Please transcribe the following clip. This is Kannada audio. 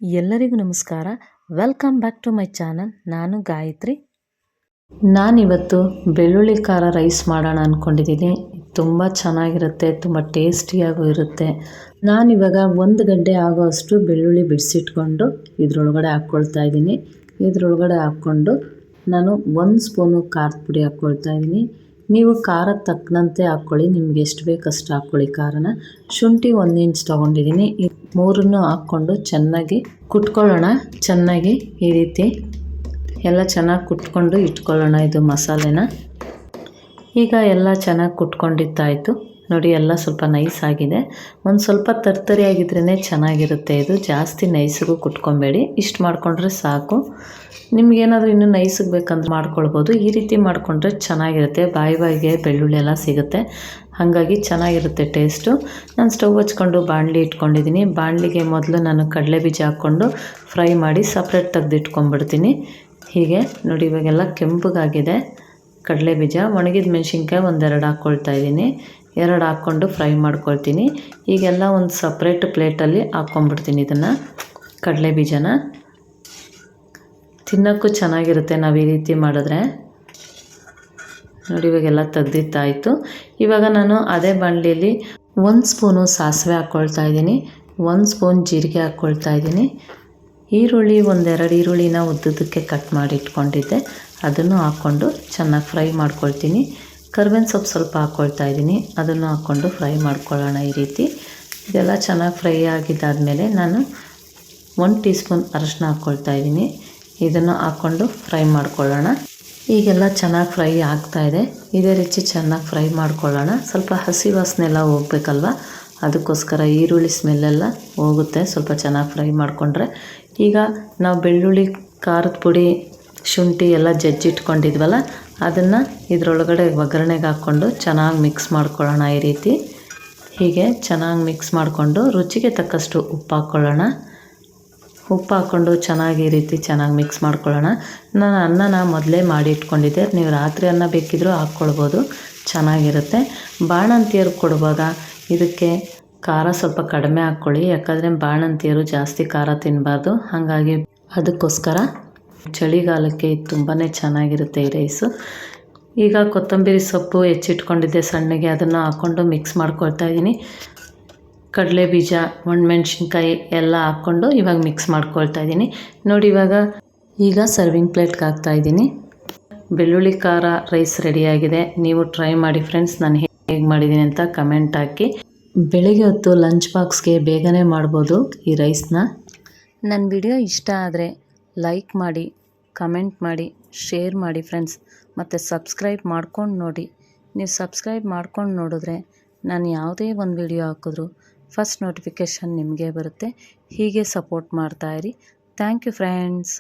ಎಲ್ಲರಿಗೂ ನಮಸ್ಕಾರ. Welcome back to my channel. ನಾನು ಗಾಯತ್ರಿ. ನಾನಿವತ್ತು ಬೆಳ್ಳುಳ್ಳಿ ಖಾರ ರೈಸ್ ಮಾಡೋಣ ಅಂದ್ಕೊಂಡಿದ್ದೀನಿ. ತುಂಬ ಚೆನ್ನಾಗಿರುತ್ತೆ, ತುಂಬ ಟೇಸ್ಟಿಯಾಗೂ ಇರುತ್ತೆ. ನಾನಿವಾಗ 1 ಗಡ್ಡೆ ಆಗೋಷ್ಟು ಬೆಳ್ಳುಳ್ಳಿ ಬಿಡಿಸಿಟ್ಕೊಂಡು ಇದರೊಳಗಡೆ ಹಾಕ್ಕೊಳ್ತಾ ಇದ್ದೀನಿ. ಇದರೊಳಗಡೆ ಹಾಕ್ಕೊಂಡು ನಾನು 1 ಸ್ಪೂನು ಖಾರದ ಪುಡಿ ಹಾಕ್ಕೊಳ್ತಾ ಇದ್ದೀನಿ. ನೀವು ಖಾರದ ತಕ್ಕನಂತೆ ಹಾಕ್ಕೊಳ್ಳಿ, ನಿಮ್ಗೆ ಎಷ್ಟು ಬೇಕು ಅಷ್ಟು ಹಾಕ್ಕೊಳ್ಳಿ ಖಾರನ. ಶುಂಠಿ 1 ಇಂಚ್ ತೊಗೊಂಡಿದ್ದೀನಿ. ಈ ಮೂರನ್ನು ಹಾಕ್ಕೊಂಡು ಚೆನ್ನಾಗಿ ಕುಟ್ಕೊಳ್ಳೋಣ. ಚೆನ್ನಾಗಿ ಈ ರೀತಿ ಎಲ್ಲ ಚೆನ್ನಾಗಿ ಕುಟ್ಕೊಂಡು ಇಟ್ಕೊಳ್ಳೋಣ ಇದು ಮಸಾಲೆನ. ಈಗ ಎಲ್ಲ ಚೆನ್ನಾಗಿ ಕುಟ್ಕೊಂಡಿದ್ದಾಯಿತು ನೋಡಿ. ಎಲ್ಲ ಸ್ವಲ್ಪ ನೈಸ್ ಆಗಿದೆ. ಒಂದು ಸ್ವಲ್ಪ ತರ್ತರಿಯಾಗಿದ್ರೇ ಚೆನ್ನಾಗಿರುತ್ತೆ. ಇದು ಜಾಸ್ತಿ ನೈಸಿಗೂ ಕುಟ್ಕೊಬೇಡಿ, ಇಷ್ಟು ಮಾಡಿಕೊಂಡ್ರೆ ಸಾಕು. ನಿಮಗೇನಾದರೂ ಇನ್ನೂ ನೈಸಿಗೆ ಬೇಕಂದ್ರೆ ಮಾಡ್ಕೊಳ್ಬೋದು. ಈ ರೀತಿ ಮಾಡಿಕೊಂಡ್ರೆ ಚೆನ್ನಾಗಿರುತ್ತೆ. ಬಾಯಿಗೆ ಬೆಳ್ಳುಳ್ಳಿ ಎಲ್ಲ ಸಿಗುತ್ತೆ, ಹಾಗಾಗಿ ಚೆನ್ನಾಗಿರುತ್ತೆ ಟೇಸ್ಟು. ನಾನು ಸ್ಟವ್ ಹಚ್ಕೊಂಡು ಬಾಣಲಿ ಇಟ್ಕೊಂಡಿದ್ದೀನಿ. ಬಾಣಲಿಗೆ ಮೊದಲು ನಾನು ಕಡಲೆ ಬೀಜ ಹಾಕ್ಕೊಂಡು ಫ್ರೈ ಮಾಡಿ ಸಪ್ರೇಟ್ ತೆಗೆದಿಟ್ಕೊಂಡ್ಬಿಡ್ತೀನಿ. ಹೀಗೆ ನೋಡಿ, ಇವಾಗೆಲ್ಲ ಕೆಂಪಗಾಗಿದೆ ಕಡಲೆ ಬೀಜ. ಒಣಗಿದ ಮೆಣಸಿನ್ಕಾಯಿ 1-2 ಹಾಕ್ಕೊಳ್ತಾ ಇದ್ದೀನಿ. 2 ಹಾಕ್ಕೊಂಡು ಫ್ರೈ ಮಾಡ್ಕೊಳ್ತೀನಿ. ಈಗೆಲ್ಲ ಒಂದು ಸಪ್ರೇಟ್ ಪ್ಲೇಟಲ್ಲಿ ಹಾಕ್ಕೊಂಡ್ಬಿಡ್ತೀನಿ ಇದನ್ನು. ಕಡಲೆ ಬೀಜನ ತಿನ್ನೋಕ್ಕೂ ಚೆನ್ನಾಗಿರುತ್ತೆ ನಾವು ಈ ರೀತಿ ಮಾಡಿದ್ರೆ. ನೋಡಿ, ಇವಾಗೆಲ್ಲ ತೆಗ್ದಿತ್ತಾಯಿತು. ಇವಾಗ ನಾನು ಅದೇ ಬಾಣಲಿಯಲ್ಲಿ 1 ಸ್ಪೂನು ಸಾಸಿವೆ ಹಾಕ್ಕೊಳ್ತಾ ಇದ್ದೀನಿ. 1 ಸ್ಪೂನ್ ಜೀರಿಗೆ ಹಾಕ್ಕೊಳ್ತಾ ಇದ್ದೀನಿ. ಈರುಳ್ಳಿ 1-2 ಈರುಳ್ಳಿನ ಉದ್ದುದಕ್ಕೆ ಕಟ್ ಮಾಡಿ ಇಟ್ಕೊಂಡಿದ್ದೆ, ಅದನ್ನು ಹಾಕ್ಕೊಂಡು ಚೆನ್ನಾಗಿ ಫ್ರೈ ಮಾಡ್ಕೊಳ್ತೀನಿ. ಕರಿಬೇವಿನ ಸೊಪ್ಪು ಸ್ವಲ್ಪ ಹಾಕ್ಕೊಳ್ತಾ ಇದ್ದೀನಿ, ಅದನ್ನು ಹಾಕ್ಕೊಂಡು ಫ್ರೈ ಮಾಡ್ಕೊಳ್ಳೋಣ ಈ ರೀತಿ. ಇದೆಲ್ಲ ಚೆನ್ನಾಗಿ ಫ್ರೈ ಆಗಿದ್ದಾದಮೇಲೆ ನಾನು 1 ಟೀ ಸ್ಪೂನ್ ಅರಿಶಿನ ಹಾಕ್ಕೊಳ್ತಾ ಇದ್ದೀನಿ. ಇದನ್ನು ಹಾಕ್ಕೊಂಡು ಫ್ರೈ ಮಾಡ್ಕೊಳ್ಳೋಣ. ಈಗೆಲ್ಲ ಚೆನ್ನಾಗಿ ಫ್ರೈ ಆಗ್ತಾಯಿದೆ. ಇದೇ ರೀತಿ ಚೆನ್ನಾಗಿ ಫ್ರೈ ಮಾಡ್ಕೊಳ್ಳೋಣ. ಸ್ವಲ್ಪ ಹಸಿ ವಾಸನೆ ಎಲ್ಲ ಹೋಗ್ಬೇಕಲ್ವ, ಅದಕ್ಕೋಸ್ಕರ ಈರುಳ್ಳಿ ಸ್ಮೆಲ್ಲೆಲ್ಲ ಹೋಗುತ್ತೆ ಸ್ವಲ್ಪ ಚೆನ್ನಾಗಿ ಫ್ರೈ ಮಾಡಿಕೊಂಡ್ರೆ. ಈಗ ನಾವು ಬೆಳ್ಳುಳ್ಳಿ, ಖಾರದ ಪುಡಿ, ಶುಂಠಿ ಎಲ್ಲ ಜಜ್ಜಿಟ್ಕೊಂಡಿದ್ವಲ್ಲ, ಅದನ್ನು ಇದರೊಳಗಡೆ ಒಗ್ಗರಣೆಗೆ ಹಾಕ್ಕೊಂಡು ಚೆನ್ನಾಗಿ ಮಿಕ್ಸ್ ಮಾಡ್ಕೊಳ್ಳೋಣ ಈ ರೀತಿ. ಹೀಗೆ ಚೆನ್ನಾಗಿ ಮಿಕ್ಸ್ ಮಾಡಿಕೊಂಡು ರುಚಿಗೆ ತಕ್ಕಷ್ಟು ಉಪ್ಪು ಹಾಕ್ಕೊಳ್ಳೋಣ. ಉಪ್ಪು ಹಾಕ್ಕೊಂಡು ಚೆನ್ನಾಗಿ ಈ ರೀತಿ ಚೆನ್ನಾಗಿ ಮಿಕ್ಸ್ ಮಾಡ್ಕೊಳ್ಳೋಣ. ನಾನು ಅನ್ನನ ಮೊದಲೇ ಮಾಡಿ ಇಟ್ಕೊಂಡಿದ್ದೆ, ನೀವು ರಾತ್ರಿ ಅನ್ನ ಬೇಕಿದ್ರೂ ಹಾಕ್ಕೊಳ್ಬೋದು, ಚೆನ್ನಾಗಿರುತ್ತೆ. ಬಾಣಂತಿಯರು ಕೊಡುವಾಗ ಇದಕ್ಕೆ ಖಾರ ಸ್ವಲ್ಪ ಕಡಿಮೆ ಹಾಕ್ಕೊಳ್ಳಿ, ಯಾಕಂದರೆ ಬಾಣಂತಿಯರು ಜಾಸ್ತಿ ಖಾರ ತಿನ್ನಬಾರ್ದು. ಹಾಗಾಗಿ ಅದಕ್ಕೋಸ್ಕರ ಚಳಿಗಾಲಕ್ಕೆ ತುಂಬಾ ಚೆನ್ನಾಗಿರುತ್ತೆ ಈ ರೈಸು. ಈಗ ಕೊತ್ತಂಬರಿ ಸೊಪ್ಪು ಹೆಚ್ಚಿಟ್ಕೊಂಡಿದ್ದೆ ಸಣ್ಣಗೆ, ಅದನ್ನು ಹಾಕ್ಕೊಂಡು ಮಿಕ್ಸ್ ಮಾಡ್ಕೊಳ್ತಾ ಇದ್ದೀನಿ. ಕಡಲೆ ಬೀಜ, ಒಣಮೆಣ್ಸಿನ್ಕಾಯಿ ಎಲ್ಲ ಹಾಕ್ಕೊಂಡು ಇವಾಗ ಮಿಕ್ಸ್ ಮಾಡ್ಕೊಳ್ತಾ ಇದ್ದೀನಿ ನೋಡಿ. ಈಗ ಸರ್ವಿಂಗ್ ಪ್ಲೇಟ್ಗೆ ಹಾಕ್ತಾಯಿದ್ದೀನಿ. ಬೆಳ್ಳುಳ್ಳಿ ಖಾರ ರೈಸ್ ರೆಡಿಯಾಗಿದೆ. ನೀವು ಟ್ರೈ ಮಾಡಿ ಫ್ರೆಂಡ್ಸ್. ನಾನು ಹೇಗೆ ಮಾಡಿದ್ದೀನಿ ಅಂತ ಕಮೆಂಟ್ ಹಾಕಿ. ಬೆಳಿಗ್ಗೆ ಹೊತ್ತು ಲಂಚ್ ಬಾಕ್ಸ್ಗೆ ಬೇಗನೆ ಮಾಡ್ಬೋದು ಈ ರೈಸ್ನ. ನನ್ನ ವಿಡಿಯೋ ಇಷ್ಟ ಆದರೆ ಲೈಕ್ ಮಾಡಿ, ಕಮೆಂಟ್ ಮಾಡಿ, ಶೇರ್ ಮಾಡಿ ಫ್ರೆಂಡ್ಸ್. ಮತ್ತು ಸಬ್ಸ್ಕ್ರೈಬ್ ಮಾಡ್ಕೊಂಡು ನೋಡಿ. ನೀವು ಸಬ್ಸ್ಕ್ರೈಬ್ ಮಾಡ್ಕೊಂಡು ನೋಡಿದ್ರೆ ನಾನು ಯಾವುದೇ ಒಂದು ವಿಡಿಯೋ ಹಾಕಿದ್ರು ಫಸ್ಟ್ ನೋಟಿಫಿಕೇಷನ್ ನಿಮಗೆ ಬರುತ್ತೆ. ಹೀಗೆ ಸಪೋರ್ಟ್ ಮಾಡ್ತಾಯಿರಿ. Thank you friends.